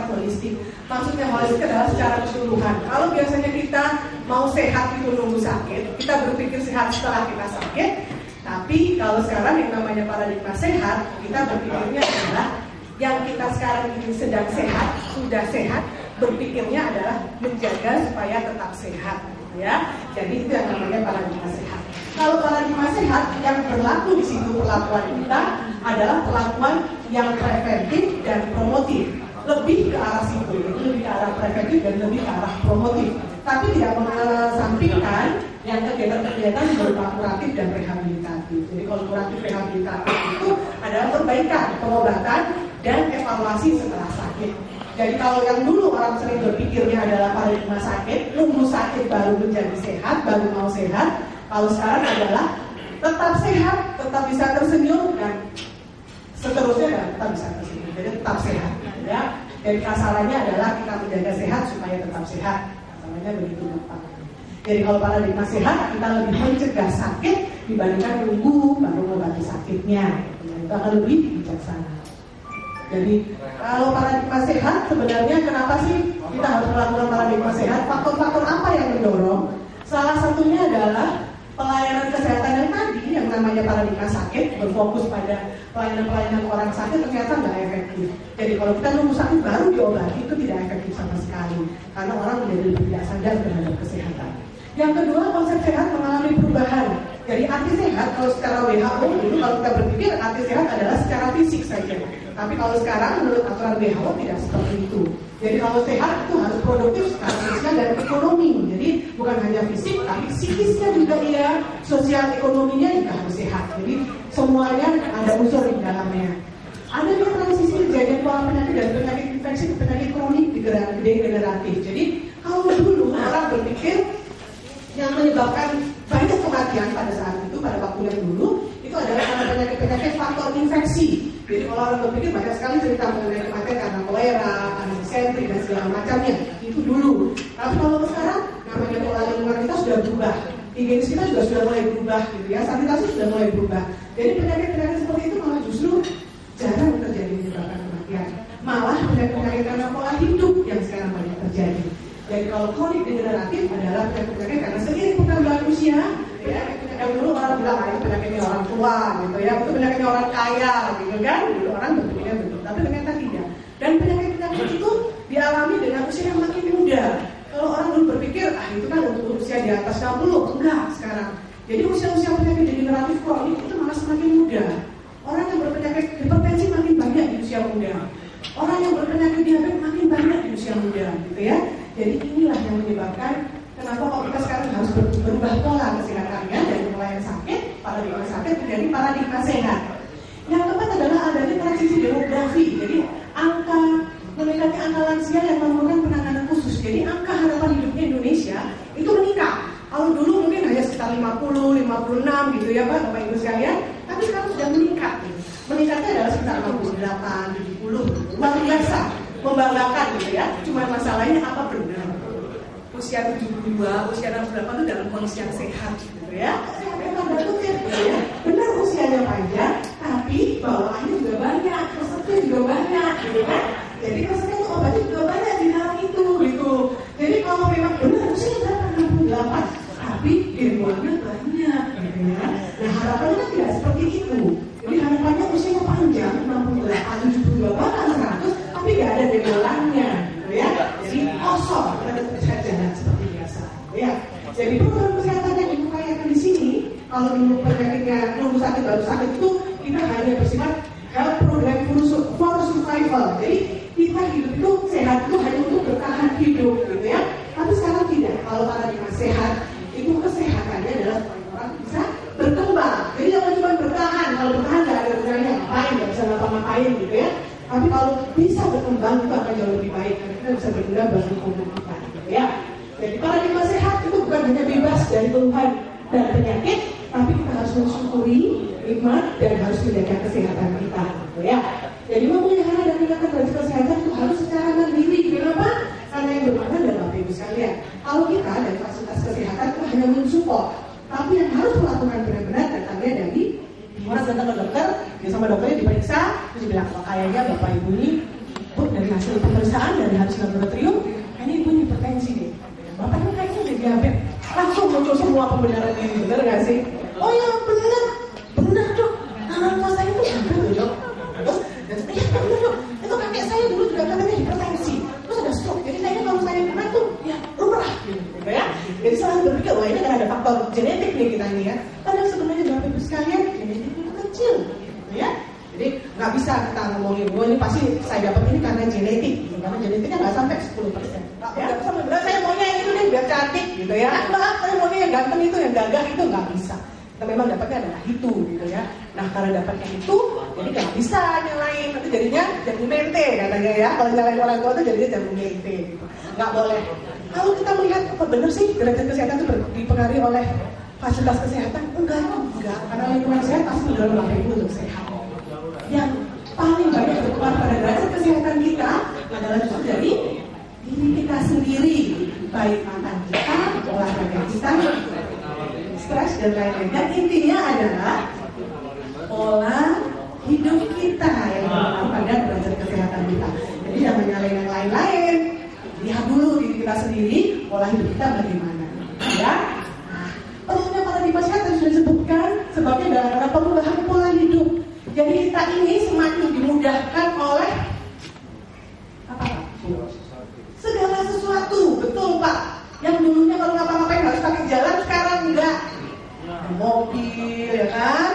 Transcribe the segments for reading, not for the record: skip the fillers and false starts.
holistik. Maksudnya holistik adalah secara keseluruhan. Kalau biasanya kita mau sehat itu nunggu sakit, kita berpikir sehat setelah kita sakit. Tapi kalau sekarang yang namanya paradigma sehat, kita berpikirnya adalah yang kita sekarang ini sedang sehat, sudah sehat, berpikirnya adalah menjaga supaya tetap sehat, ya. Jadi itu yang namanya paradigma sehat. Kalau paradigma sehat yang berlaku di situ perlakuan kita adalah perlakuan yang preventif dan promotif, lebih ke arah situ, lebih ke arah preventif dan lebih ke arah promotif. Tapi tidak mengesampingkan yang kegiatan-kegiatan berupa kuratif dan rehabilitatif. Jadi kalau kuratif rehabilitatif itu adalah perbaikan, pengobatan, dan evaluasi setelah sakit. Jadi kalau yang dulu orang sering berpikirnya adalah paradigma sakit, nunggu sakit baru menjadi sehat, baru mau sehat. Kalau sekarang adalah tetap sehat, tetap bisa tersenyum, dan seterusnya dan tetap bisa tersenyum. Jadi tetap sehat, ya. Jadi kasarannya adalah kita menjaga sehat supaya tetap sehat. Kasarannya begitu gampang. Jadi kalau paradigma sehat, kita lebih mencegah sakit dibandingkan nunggu baru mengobati sakitnya. Itu akan lebih bijaksana. Jadi kalau paradigma sehat, sebenarnya kenapa sih kita harus melakukan paradigma sehat? Faktor-faktor apa yang mendorong? Salah satunya adalah pelayanan kesehatan yang tadi, yang namanya paradigma sakit, berfokus pada pelayanan-pelayanan orang sakit ternyata nggak efektif. Jadi kalau kita nunggu sakit baru diobati, itu tidak efektif sama sekali. Karena orang menjadi lebih tidak sadar terhadap kesehatan. Yang kedua, konsep sehat mengalami perubahan. Jadi arti sehat, kalau secara WHO dulu kalau kita berpikir arti sehat adalah secara fisik saja. Tapi kalau sekarang menurut aturan WHO tidak seperti itu. Jadi kalau sehat itu harus produktif secara sosial dan ekonomi. Jadi bukan hanya fisik, tapi psikisnya juga iya, sosial ekonominya juga harus sehat. Jadi semuanya ada unsur di dalamnya. Adanya transisi kejadian pola penyakit dan penyakit infeksi ke penyakit kronik degeneratif. Jadi kalau dulu orang berpikir yang menyebabkan banyak kematian pada saat itu, pada waktu yang dulu, itu adalah karena penyakit-penyakit faktor infeksi. Jadi kalau orang berpikir banyak sekali cerita mengenai kematian karena kolera, karena disentri dan segala macamnya. Itu dulu. Tapi kalau sekarang, namanya pola lingkungan kita sudah berubah. Higienis kita juga sudah mulai berubah, gitu ya. Sanitasi sudah mulai berubah. Jadi penyakit-penyakit seperti itu malah justru jarang terjadi menyebabkan kematian. Malah penyakit-penyakit karena pola hidup yang sekarang banyak terjadi. Jadi kalau kronik degeneratif adalah penyakit karena seiring pertambahan usia, ya, yang dulu orang bilang itu penyakitnya orang tua, gitu ya, itu penyakitnya orang kaya, gitu kan, dulu orang berpikirnya betul, tapi ternyata tidak. Dan penyakit-penyakit itu dialami dengan usia yang makin muda. Kalau orang dulu berpikir, itu kan untuk usia di atas 60, enggak sekarang. Jadi usia-usia penyakit degeneratif kronik itu malah semakin muda. Orang yang berpenyakit hipertensi makin banyak di usia muda. Orang yang berpenyakit diabetes makin banyak di usia muda, gitu ya. Jadi inilah yang menyebabkan kenapa kalau kita sekarang harus berubah pola kesehatannya dari pelayan sakit, paradigma sakit menjadi paradigma sehat. Yang keempat adalah adanya transisi demografi. Jadi meningkatnya angka lansia yang memerlukan penanganan khusus. Jadi angka harapan hidupnya Indonesia itu meningkat. Kalau dulu mungkin hanya sekitar 50, 56 gitu ya Pak, Bapak Ibu sekalian. Tapi sekarang sudah meningkat. Meningkatnya adalah sekitar 68, 70, luar biasa. Membanggakan gitu ya. Cuma masalahnya apa benar? Usia 72, usia 68 itu dalam kondisi yang sehat gitu ya. Memang betul gitu ya. Benar usianya panjang, tapi bawaannya juga banyak, resepnya juga banyak gitu kan. Jadi resepnya obatnya juga banyak di dalam itu gitu. Jadi kalau memang benar usianya berapa 68, tapi ilmuannya banyak gitu ya. Nah harapannya kan tidak seperti itu. Jadi harapannya usianya panjang 68, 72, bahkan 100, tapi nggak ada demolannya, gitu ya. Jadi kosong, kita bisa jalan seperti biasa, gitu ya. Jadi program kesehatan yang diupayakan di sini, kalau dulu penyakitnya nunggu sakit baru sakit itu kita hanya bersifat health program for survival. Jadi kita hidup itu sehat itu hanya untuk bertahan hidup, gitu ya. Tapi sekarang tidak. Kalau paradigma sehat itu kesehatannya adalah orang bisa berkembang. Jadi jangan cuma bertahan. Kalau bertahan nggak ada gunanya, ngapain, nggak bisa ngapa-ngapain, gitu ya. Tapi kalau bisa berkembang itu akan jauh lebih baik karena kita bisa berguna bagi komunitas kita, gitu ya. Jadi paradigma sehat itu bukan hanya bebas dari keluhan dan penyakit, tapi kita harus mensyukuri nikmat dan harus menjaga kesehatan kita, gitu ya. Jadi memelihara dan meningkatkan derajat kesehatan itu harus secara mandiri. Kenapa? Karena yang bermakna adalah Bapak Ibu sekalian. Kalau kita dan fasilitas kesehatan itu hanya mensupport, tapi yang harus melakukan benar-benar datangnya dari orang datang ke dokter, dia sama dokternya diperiksa, terus dibilang kayaknya Bapak Ibu ini dari hasil pemeriksaan pemeriksaan dari hasil laboratorium, kayaknya ibu hipertensi nih. Bapaknya kayaknya udah diabetes. Langsung muncul semua pembenaran ini, bener nggak sih? Oh ya bener dok. Anak tua saya itu diabetes loh dok. Terus, ya bener dok. Itu kakek saya dulu juga katanya hipertensi. Terus ada stroke. Jadi kayaknya kalau saya kena tuh ya lumrah gitu ya. Jadi selalu berpikir wah ini kan ada faktor genetik nih kita nih ya. Padahal sebenarnya Bapak Ibu sekalian genetik itu kecil, gitu ya. Jadi nggak bisa kita ngomongin, oh ini pasti saya dapat ini karena genetik, gitu. Karena genetiknya nggak sampai 10%. Ya, sebenarnya saya maunya yang itu nih biar cantik, gitu ya. Mbak, saya maunya yang ganteng itu, yang gagah itu nggak bisa. Kita memang dapatnya adalah itu, gitu ya. Nah, karena dapatnya itu, jadi nggak bisa nyalain, nanti jadinya jagung mente katanya ya. Kalau nyalain orang tua itu jadinya jagung mente, gitu. Nggak boleh. Kalau kita melihat apa benar sih derajat kesehatan itu dipengaruhi oleh fasilitas kesehatan? Enggak. Karena lingkungan sehat pasti mendorong Bapak Ibu untuk sehat. Yang paling banyak berpengaruh pada derajat kesehatan kita adalah justru dari diri kita sendiri, baik makan kita, olahraga kita, stres dan lain-lain. Dan intinya adalah pola hidup kita yang berpengaruh pada derajat kesehatan kita. Jadi jangan nyalain yang lain-lain. Lihat dulu diri kita sendiri, pola hidup kita bagaimana, ya. Nah, perlunya paradigma sehat tadi sudah disebutkan sebabnya adalah karena perubahan pola hidup. Jadi kita ini semakin dimudahkan oleh apa Pak? Segala sesuatu, betul Pak. Yang dulunya kalau ngapa-ngapain harus pakai jalan, sekarang enggak. Mobil, ya kan?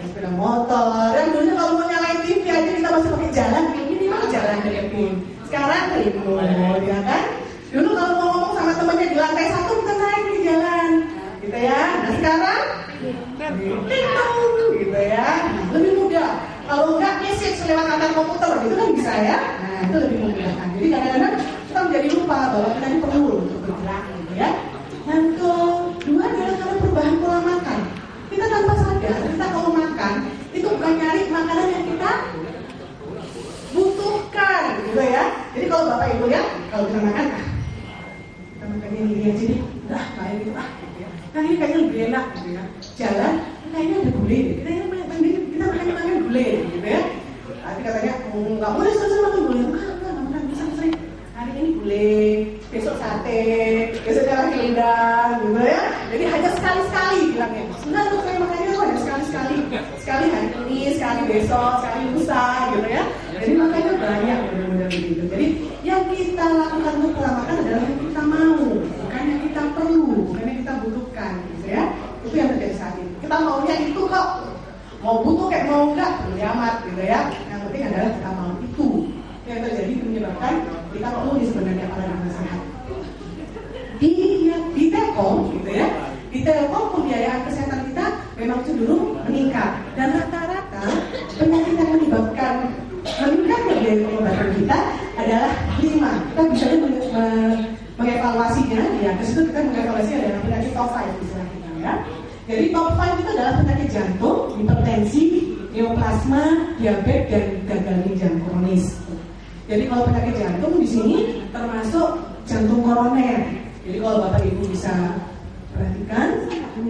Sepeda motor. Yang dulunya kalau mau nyalain TV aja kita masih pakai jalan, minimal jalan telepon. Sekarang remote, ya kan? Dulu kalau mau ngomong sama temannya di lantai 1 kita naik di jalan, gitu ya. Nah sekarang gitu ya, lebih mudah. Kalau enggak message lewat antar komputer itu kan bisa ya. Nah itu lebih memudahkan. Jadi kadang-kadang kita menjadi lupa bahwa kita ini perlu untuk bergerak, gitu ya. Yang kedua adalah karena perubahan pola makan. Kita tanpa sadar, kita kalau makan itu bukan nyari makanan yang kita butuhkan, gitu ya. Jadi kalau Bapak Ibu ya, kalau kita makan, kita makan ini aja nih, udah kayak gitu gitu ya. Nah ini kayaknya lebih enak, gitu ya. Jalan, kayaknya ada gulai, kita makan gulai, gitu ya. Nanti katanya nggak boleh sering makan gulai, enggak makan bisa sering. Hari ini gulai, besok sate, besoknya lagi rendang, gitu ya. Jadi hanya sekali-sekali bilangnya. Sebenarnya untuk saya makannya itu hanya sekali-sekali, sekali hari ini, sekali besok, sekali lusa, gitu ya. Jadi makanya banyak benar-benar begitu. Jadi yang kita lakukan untuk pola makan adalah yang kita mau, bukan yang kita perlu, bukan yang kita butuhkan, gitu ya. Itu yang terjadi saat ini. Kita maunya itu kok, mau butuh kayak mau enggak, perlu amat, gitu ya. Yang penting adalah kita mau itu. Yang terjadi itu menyebabkan kita perlu sebenarnya paradigma sehat. Di Telkom, gitu ya. Di Telkom pembiayaan kesehatan kita memang cenderung meningkat dan rata-rata penyakit yang menyebabkan meningkatnya biaya pengobatan kita adalah 5. Kita bisa mengevaluasinya, ya. Ke situ kita mengevaluasi adalah penyakit top 5 istilah kita, ya. Jadi top 5 itu adalah penyakit jantung, hipertensi, neoplasma, diabetes dan gagal ginjal kronis. Jadi kalau penyakit jantung di sini termasuk jantung koroner. Jadi kalau Bapak Ibu bisa perhatikan,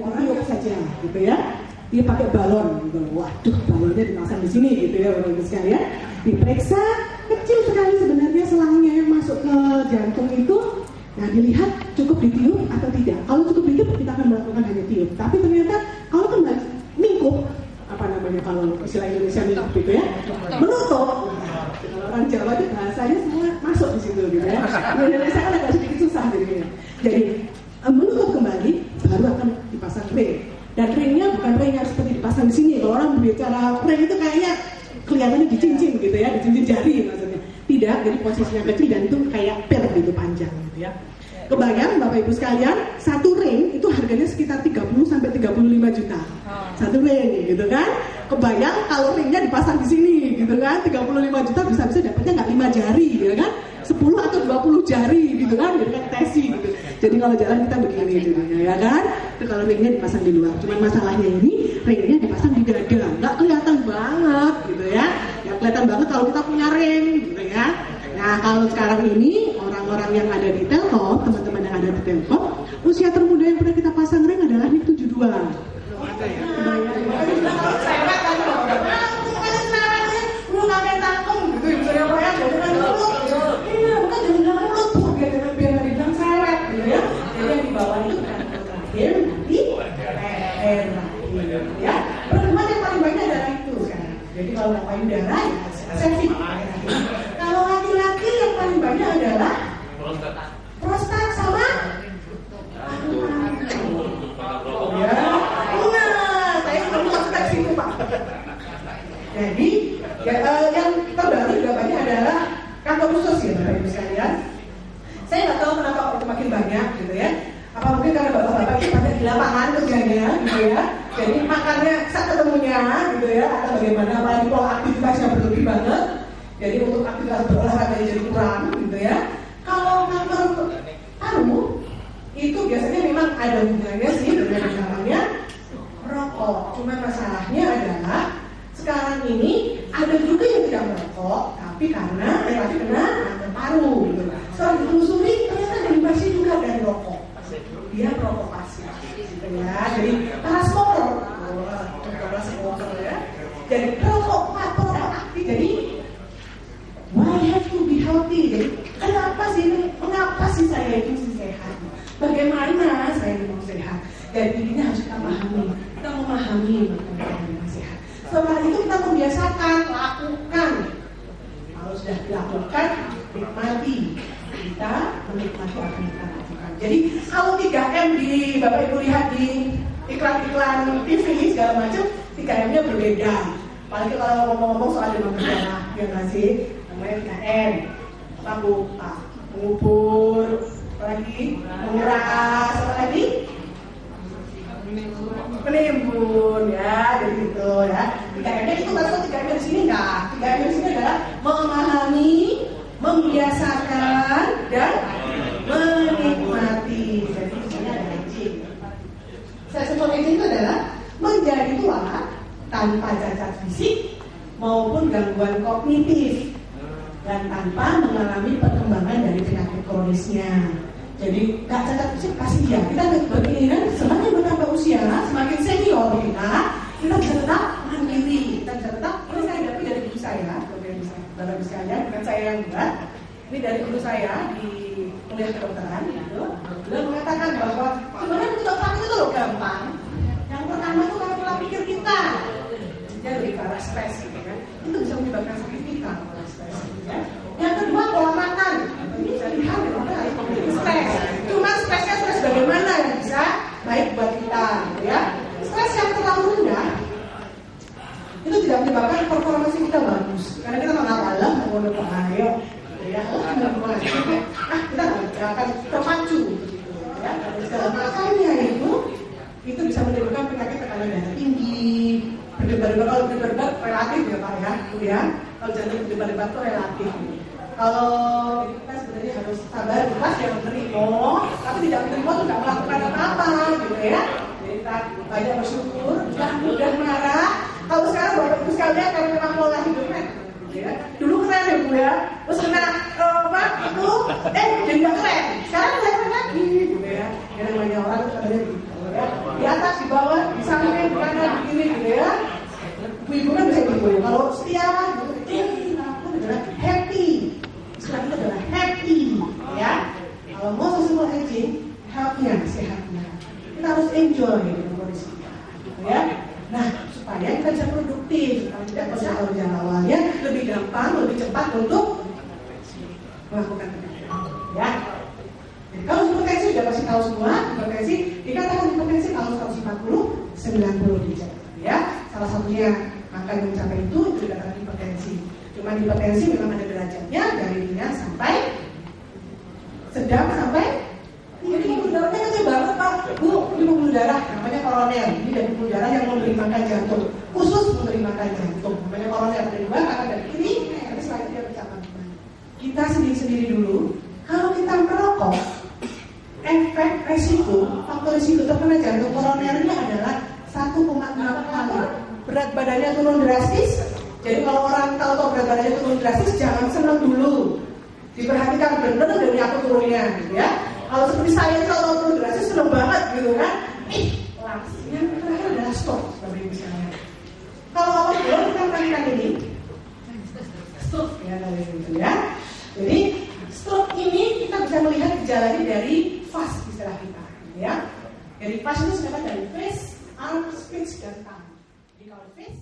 orang tiup saja, gitu ya. Dia pakai balon, gitu. Waduh, balonnya dipasang di sini, gitu ya, Bapak Ibu sekalian. Diperiksa, kecil sekali sebenarnya selangnya yang masuk ke jantung itu. Nah, dilihat cukup ditiup atau tidak. Kalau cukup ditiup, kita akan melakukan hanya tiup. Tapi ternyata kalau kembali ningkup, apa namanya kalau istilah Indonesia ningkup gitu ya, menutup. Kalau orang Jawa itu bahasanya semua masuk di situ, gitu ya. Di Indonesia kan agak sedikit susah, gitu ya. Jadi menutup kembali, baru akan dipasang ring. Dan ringnya bukan ring yang seperti dipasang di sini. Kalau orang berbicara ring itu kayaknya kelihatannya di cincin, gitu ya, di cincin jari maksudnya. Tidak, jadi posisinya kecil dan itu kayak pil gitu panjang, gitu ya. Kebayang Bapak Ibu sekalian, satu ring itu harganya sekitar 30 sampai 35 juta. Satu ring, gitu kan? Kebayang kalau ringnya dipasang di sini, gitu kan? 35 juta bisa-bisa dapatnya nggak 5 jari, gitu kan? 10 atau 20 jari, gitu kan? Jadi kan tesi, gitu. Jadi kalau jalan kita begini, jadinya, ya kan? Itu kalau ringnya dipasang di luar. Cuman masalahnya ini ringnya dipasang di dada, nggak kelihatan banget, gitu ya? Nggak kelihatan banget kalau kita punya ring, gitu ya. Nah kalau sekarang ini orang-orang yang ada di Telkom, teman-teman yang ada di Telkom, usia termuda yang pernah kita pasang ring adalah nih 72. Jadi untuk aktivitas berolahraga jadi kurang gitu ya. Kalau kanker paru itu biasanya memang ada hubungannya sih dengan namanya merokok. Cuma masalahnya adalah sekarang ini ada juga yang tidak merokok, tapi karena relatif kena kanker paru gitu. Setelah ditelusuri ternyata derivasi juga dari rokok. Dia perokok pasif gitu ya. Jadi para smoker, ya. Jadi perokok aktif. Jadi why have to be healthy? Jadi mengapa sih saya itu sehat? Bagaimana saya mau sehat? Dan ini harus kita pahami. Kita memahami bagaimana sehat. Setelah itu kita membiasakan, lakukan. Kalau sudah dilakukan, nikmati. Kita menikmati apa yang kita lakukan. Jadi kalau 3M di Bapak Ibu lihat di iklan-iklan TV segala macam, 3M-nya berbeda. Apalagi kalau ngomong-ngomong soal demam berdarah, ya nggak sih? Namanya 3M. Mengubur, apalagi menguras, apalagi menimbun, ya, jadi gitu ya. 3M-nya itu nggak tahu 3M-nya di sini nggak? 3M-nya di sini adalah memahami, membiasakan, dan menikmati. Jadi di sini ada aging. Successful aging itu adalah menjadi tua tanpa cacat fisik maupun gangguan kognitif dan tanpa mengalami perkembangan dari penyakit kronisnya. Jadi gak cacat fisik pasti ya. Kita berkeinginan semakin bertambah usia, semakin senior kita bisa tetap mandiri. Kita bisa tetap, ini saya dapat dari guru saya, Bapak Ibu sekalian, bukan saya yang buat. Ini dari guru saya di kuliah kedokteran gitu. Beliau mengatakan bahwa sebenarnya kedokteran itu loh gampang. Yang pertama itu karena pola pikir kita. Jadi lebih ke arah stres gitu kan. Itu bisa menyebabkan sakit kita. Ya. Yang kedua pola makan. Ini bisa lihat memang harus memiliki stres. Cuma stresnya stres bagaimana yang bisa baik buat kita, gitu ya. Stres yang terlalu rendah itu tidak menyebabkan performance kita bagus. Karena kita mengapalah mau lupa ayo, gitu ya. Kita akan terpacu, gitu ya. Segala makannya itu bisa menimbulkan penyakit tekanan darah tinggi. Berdebar-debar, kalau berdebar relatif ya Pak ya, ya. Kalau jantung berdebar-debar itu relatif. Kalau kita sebenarnya harus sabar, ikhlas yang menerima, tapi tidak menerima itu tidak melakukan apa-apa, gitu ya. Jadi kita banyak bersyukur, jangan mudah marah. Kalau sekarang Bapak Ibu sekalian karena memang pola hidupnya, gitu ya. Dulu keren ya Bu ya, terus kena Pak itu, jadi nggak keren. Sekarang udah keren lagi, gitu ya. Yang namanya orang itu ada gitu. Ya. Di atas, di bawah, di samping, di kanan, begini gitu ya. Ibu kan bisa ibu. Kalau setia, aku adalah happy. Istilah itu adalah happy, ya. Kalau mau successful aging, health-nya, sehatnya. Kita harus enjoy dengan kondisi kita, gitu ya. Nah, supaya kita bisa produktif, kalau tidak kalau jalan awalnya lebih gampang, lebih cepat untuk melakukan pekerjaan, ya. Jadi kalau hipertensi sudah pasti tahu semua, hipertensi dikatakan hipertensi kalau 140, 90 di Jakarta, ya. Salah satunya angka yang mencapai itu dikatakan hipertensi. Cuma hipertensi memang ada derajatnya dari ringan sampai sedang sampai jadi pembuluh darahnya kecil banget Pak. Bu, ini pembuluh darah namanya koroner. Ini dari pembuluh darah yang memberi makan jantung, khusus memberi makan jantung. Namanya koroner dari dua kakak dari kiri, tapi setelah itu dia bercabang. Kita sendiri-sendiri dulu. Kalau kita merokok, efek resiko, faktor risiko terkena jantung koronernya adalah 1,6 kali. Berat badannya turun drastis. Jadi kalau orang tahu berat badannya turun drastis, jangan senang dulu. Diperhatikan benar-benar dari aku turunnya, gitu ya. Kalau seperti saya kalau turun drastis senang banget, gitu kan? Langsung yang terakhir adalah stroke, seperti misalnya. Kalau awal belum kita lakukan ini, stroke ya, gitu ya. Jadi stroke ini kita bisa melihat gejalanya dari fast istilah kita, gitu ya. Dari fast itu sebenarnya dari face, arm, speech, dan tongue. Jadi kalau face